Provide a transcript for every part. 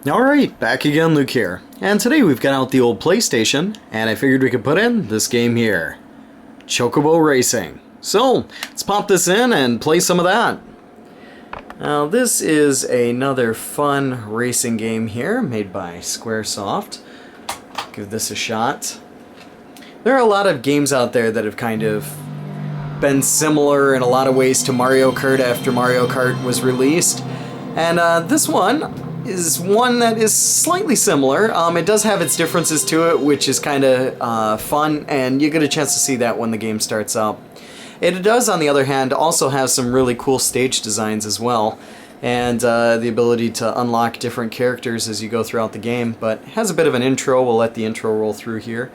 Alright, back again, Luke here. And today we've got out the old PlayStation, and I figured we could put in this game here. Chocobo Racing. So, let's pop this in and play some of that. Now this is another fun racing game here, made by Squaresoft. Give this a shot. There are a lot of games out there that have kind of been similar in a lot of ways to Mario Kart after Mario Kart was released. And this one is one that is slightly similar. It does have its differences to it, which is kind of fun, and you get a chance to see that when the game starts up. It does, on the other hand, also have some really cool stage designs as well, and the ability to unlock different characters as you go throughout the game, but it has a bit of an intro. We'll let the intro roll through here.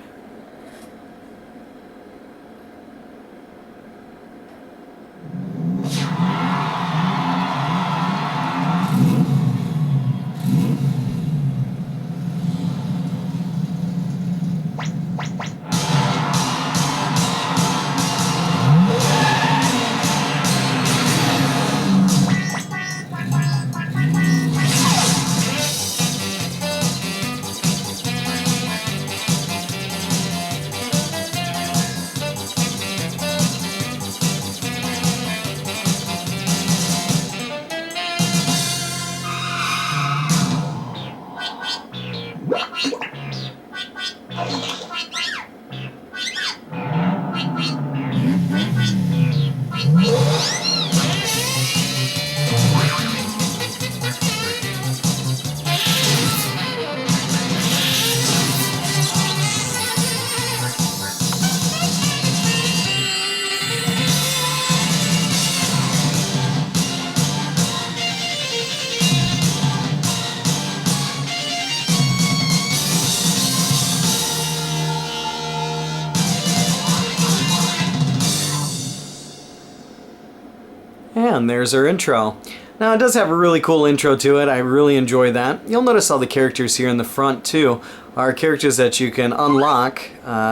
And there's our intro. Now it does have a really cool intro to it. I really enjoy that. You'll notice all the characters here in the front too are characters that you can unlock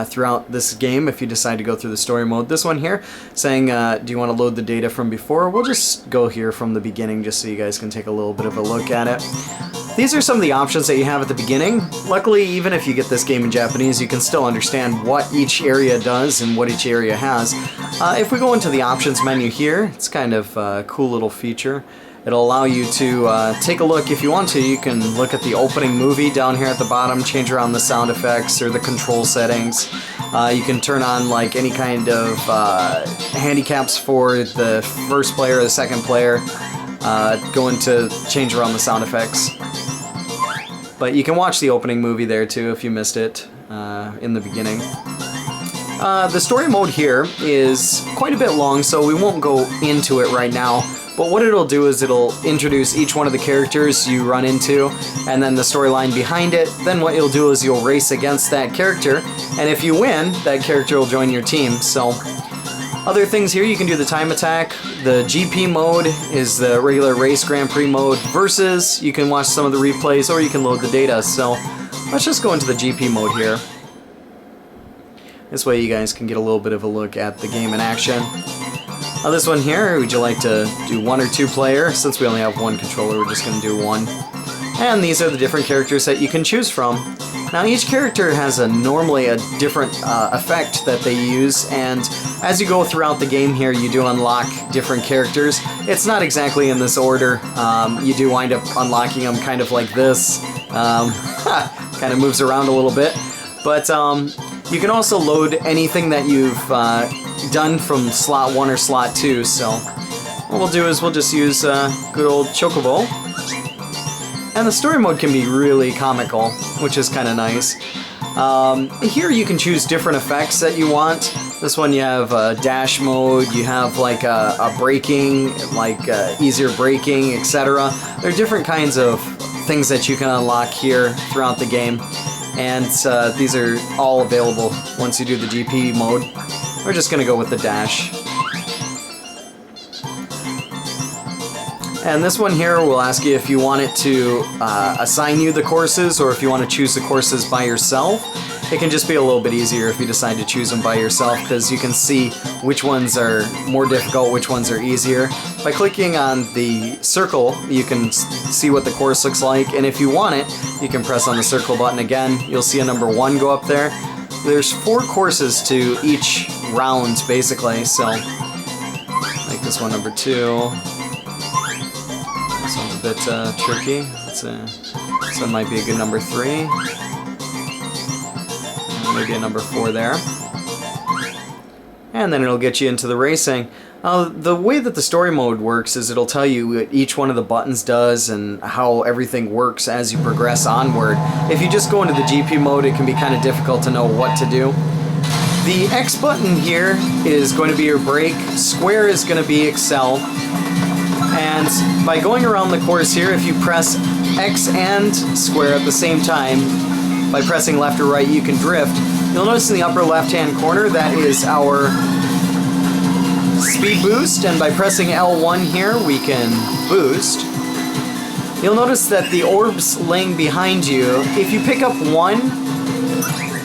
throughout this game if you decide to go through the story mode. This one here saying do you want to load the data from before? We'll just go here from the beginning just so you guys can take a little bit of a look at it. These are some of the options that you have at the beginning. Luckily, even if you get this game in Japanese, you can still understand what each area does and what each area has. If we go into the options menu here, it's kind of a cool little feature. It'll allow you to take a look. If you want to, you can look at the opening movie down here at the bottom, change around the sound effects or the control settings. You can turn on like any kind of handicaps for the first player or the second player. Go into change around the sound effects. But you can watch the opening movie there too if you missed it in the beginning. The story mode here is quite a bit long, so we won't go into it right now. But what it'll do is it'll introduce each one of the characters you run into, and then the storyline behind it. Then what you'll do is you'll race against that character, and if you win, that character will join your team. So other things here, you can do the time attack. The GP mode is the regular race Grand Prix mode. Versus, you can watch some of the replays or you can load the data. So let's just go into the GP mode here. This way you guys can get a little bit of a look at the game in action. Now this one here, would you like to do 1 or 2 player? Since we only have 1 controller, we're just going to do 1. And these are the different characters that you can choose from. Now each character has normally a different effect that they use, and as you go throughout the game here you do unlock different characters. It's not exactly in this order. You do wind up unlocking them kind of like this. Kind of moves around a little bit. But you can also load anything that you've done from slot 1 or slot 2, so what we'll do is we'll just use good old Chocobo. And the story mode can be really comical, which is kind of nice. Here you can choose different effects that you want. This one you have dash mode, you have like a braking, like easier braking, etc. There are different kinds of things that you can unlock here throughout the game. And these are all available once you do the GP mode. We're just going to go with the dash. And this one here will ask you if you want it to assign you the courses or if you want to choose the courses by yourself. It can just be a little bit easier if you decide to choose them by yourself because you can see which ones are more difficult, which ones are easier. By clicking on the circle, you can see what the course looks like, and if you want it, you can press on the circle button again. You'll see a number 1 go up there. There's 4 courses to each round, basically, so make this one number 2. This one's a bit tricky. This one might be a good number 3. Maybe a number 4 there. And then it'll get you into the racing. The way that the story mode works is it'll tell you what each one of the buttons does and how everything works as you progress onward. If you just go into the GP mode, it can be kind of difficult to know what to do. The X button here is going to be your brake, square is going to be excel, and by going around the course here, if you press X and square at the same time, by pressing left or right, you can drift. You'll notice in the upper left-hand corner, that is our speed boost, and by pressing L1 here, we can boost. You'll notice that the orbs laying behind you, if you pick up 1,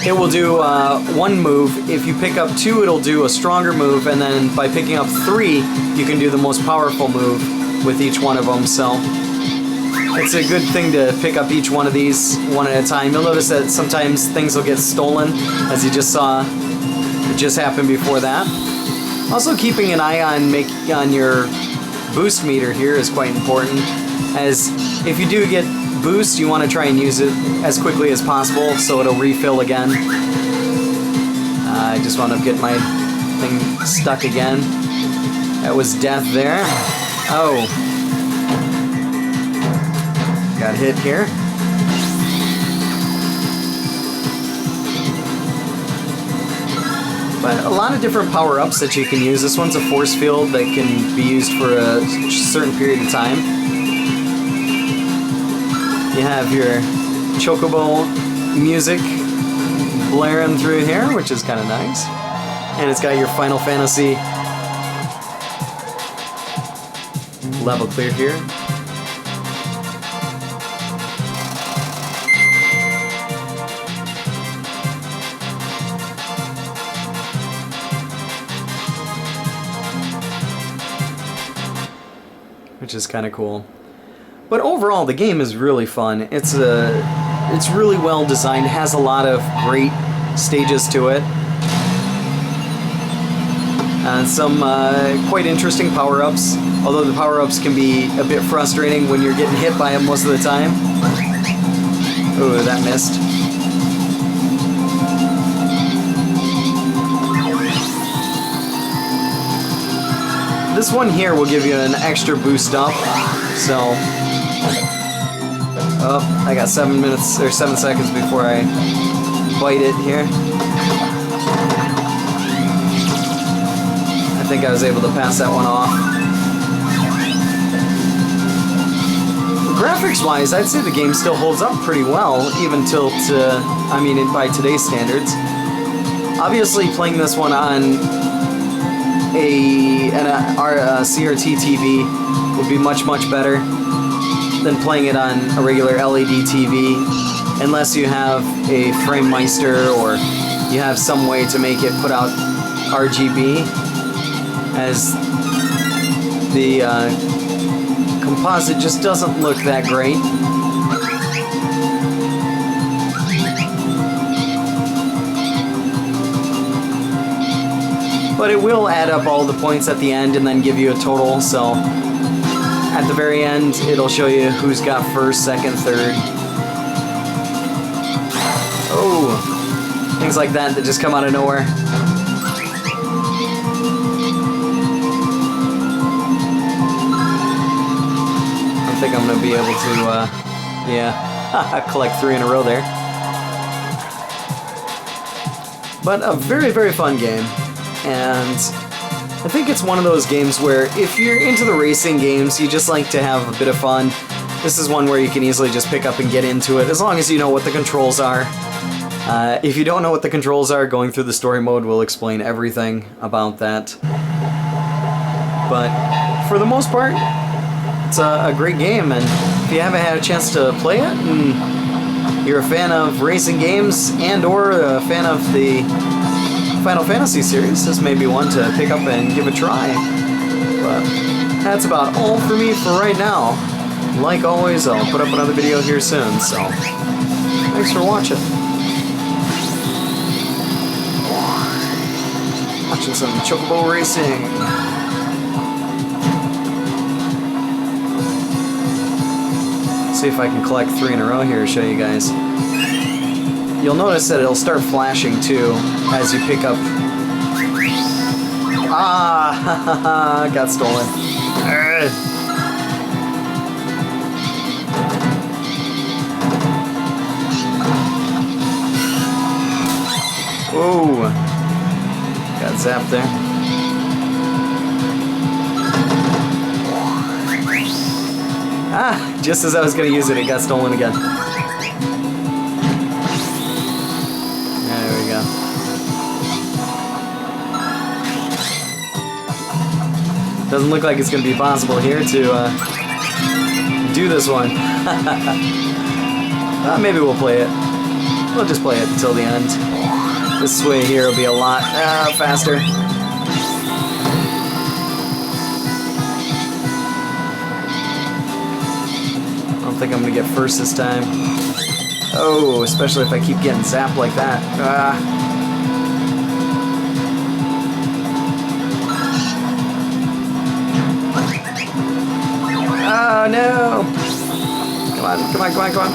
it will do 1 move. If you pick up 2, it'll do a stronger move, and then by picking up 3, you can do the most powerful move with each one of them, so it's a good thing to pick up each one of these one at a time. You'll notice that sometimes things will get stolen, as you just saw it just happened before that. Also, keeping an eye on your boost meter here is quite important, as if you do get boost, you want to try and use it as quickly as possible so it'll refill again. I just wound up getting my thing stuck again. That was death there. Oh. Got hit here. But a lot of different power-ups that you can use. This one's a force field that can be used for a certain period of time. You have your Chocobo music blaring through here, which is kind of nice. And it's got your Final Fantasy level clear here. Which is kind of cool. But overall, the game is really fun. It's really well designed. It has a lot of great stages to it. And some quite interesting power-ups. Although the power-ups can be a bit frustrating when you're getting hit by them most of the time. Ooh, that missed. This one here will give you an extra boost up, so... Oh, I got 7 seconds before I bite it here. I think I was able to pass that one off. Graphics-wise, I'd say the game still holds up pretty well, even till by today's standards. Obviously, playing this one on our CRT TV would be much better than playing it on a regular LED TV, unless you have a frame meister or you have some way to make it put out RGB, as the composite just doesn't look that great. But it will add up all the points at the end and then give you a total, so at the very end it'll show you who's got first, second, third. Oh, things like that just come out of nowhere. I think I'm gonna be able to, collect 3 in a row there. But a very fun game. And I think it's one of those games where if you're into the racing games, you just like to have a bit of fun. This is one where you can easily just pick up and get into it, as long as you know what the controls are. If you don't know what the controls are, going through the story mode will explain everything about that. But for the most part, It's a great game, and if you haven't had a chance to play it, and you're a fan of racing games and/or a fan of the Final Fantasy series, this may be one to pick up and give a try. But that's about all for me for right now. Like always, I'll put up another video here soon, so thanks for watching. Watching some Chocobo Racing. See if I can collect 3 in a row here to show you guys. You'll notice that it'll start flashing too as you pick up. Ah, got stolen. Whoa, got zapped there. Ah, just as I was gonna use it, it got stolen again. There we go. Doesn't look like it's gonna be possible here to do this one. Maybe we'll play it. We'll just play it until the end. This way here will be a lot faster. I don't think I'm gonna get first this time. Oh, especially if I keep getting zapped like that. Oh no! Come on, come on, come on, come on.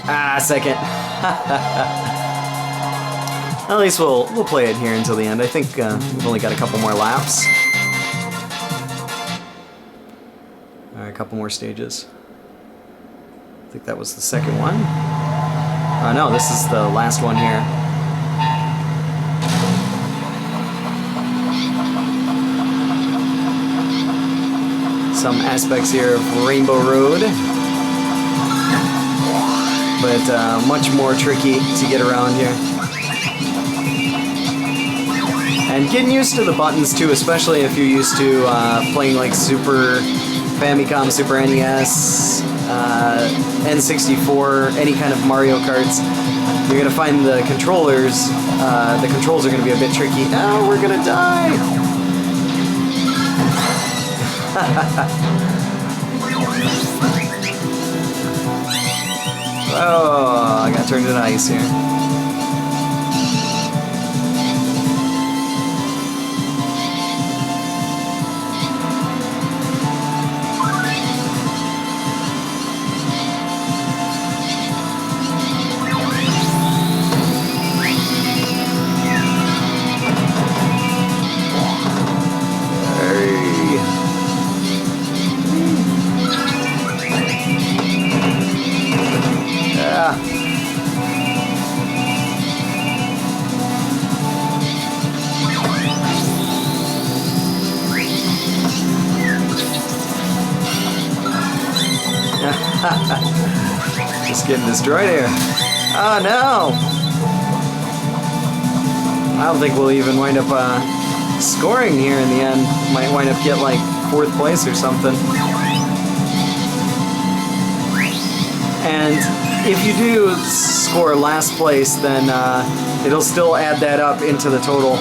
Ah, second. At least we'll play it here until the end. I think we've only got a couple more laps. Alright, a couple more stages. I think that was the second one. Oh no, this is the last one here. Some aspects here of Rainbow Road, but much more tricky to get around here. And getting used to the buttons too, especially if you're used to playing like Super Famicom, Super NES, N64, any kind of Mario Karts. You're gonna find the controls are gonna be a bit tricky. Oh, we're gonna die! Oh, I got turned into ice here. Just getting destroyed here. Oh no! I don't think we'll even wind up scoring here in the end. Might wind up get like 4th place or something. And if you do score last place, then it'll still add that up into the total.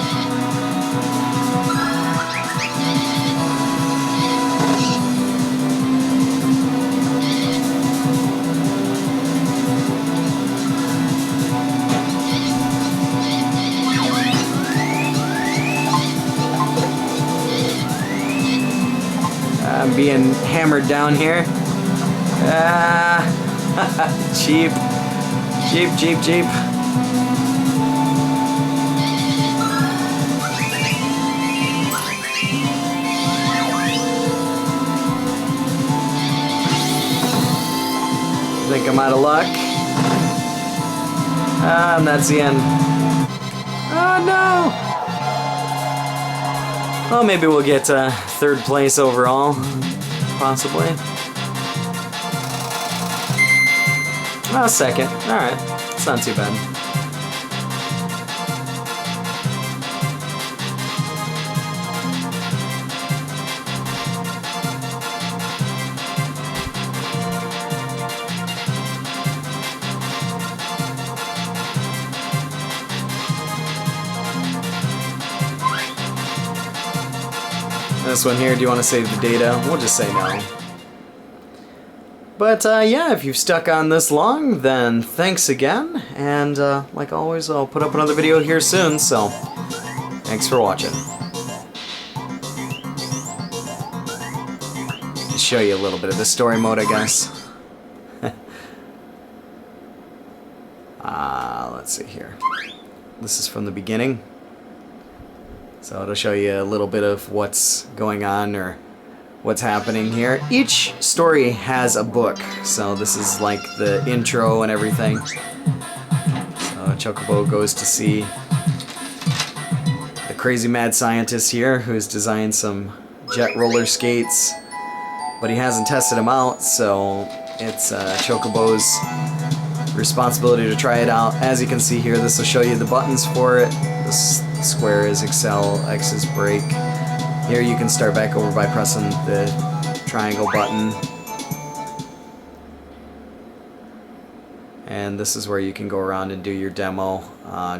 I'm being hammered down here. Cheap. Cheap, cheap, cheap. I think I'm out of luck. And that's the end. Oh no! Well, maybe we'll get 3rd place overall, possibly. Well, 2nd. Alright, it's not too bad. this one here. Do you want to save the data? We'll just say no. But yeah, if you've stuck on this long, then thanks again. And like always, I'll put up another video here soon, so thanks for watching. Just show you a little bit of the story mode, I guess. Let's see here. This is from the beginning. So it'll show you a little bit of what's going on or what's happening here. Each story has a book, so this is like the intro and everything. So Chocobo goes to see the crazy mad scientist here who's designed some jet roller skates, but he hasn't tested them out, so it's Chocobo's responsibility to try it out. As you can see here, this will show you the buttons for it. This square is accel, X is brake. Here you can start back over by pressing the triangle button. And this is where you can go around and do your demo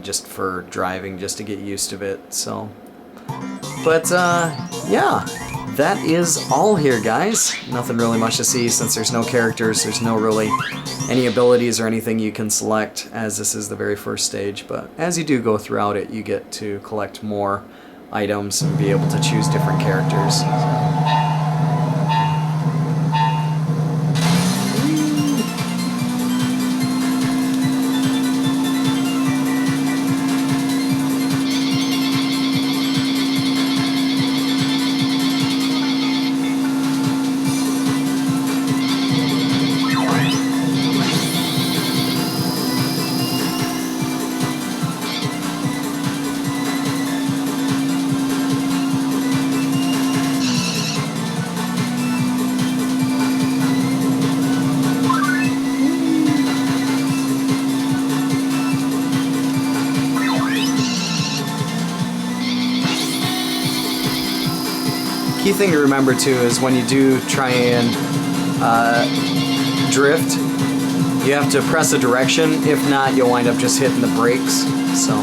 just for driving, just to get used to it. So, but yeah, that is all here, guys. Nothing really much to see since there's no characters, there's no really any abilities or anything you can select, as this is the very first stage. But as you do go throughout it, you get to collect more items and be able to choose different characters. Key thing to remember too is when you do try and drift, you have to press a direction. If not, you'll wind up just hitting the brakes. So.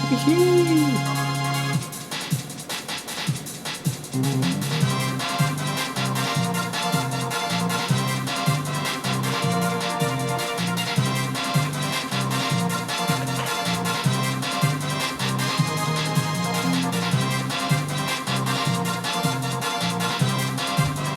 Woohoo!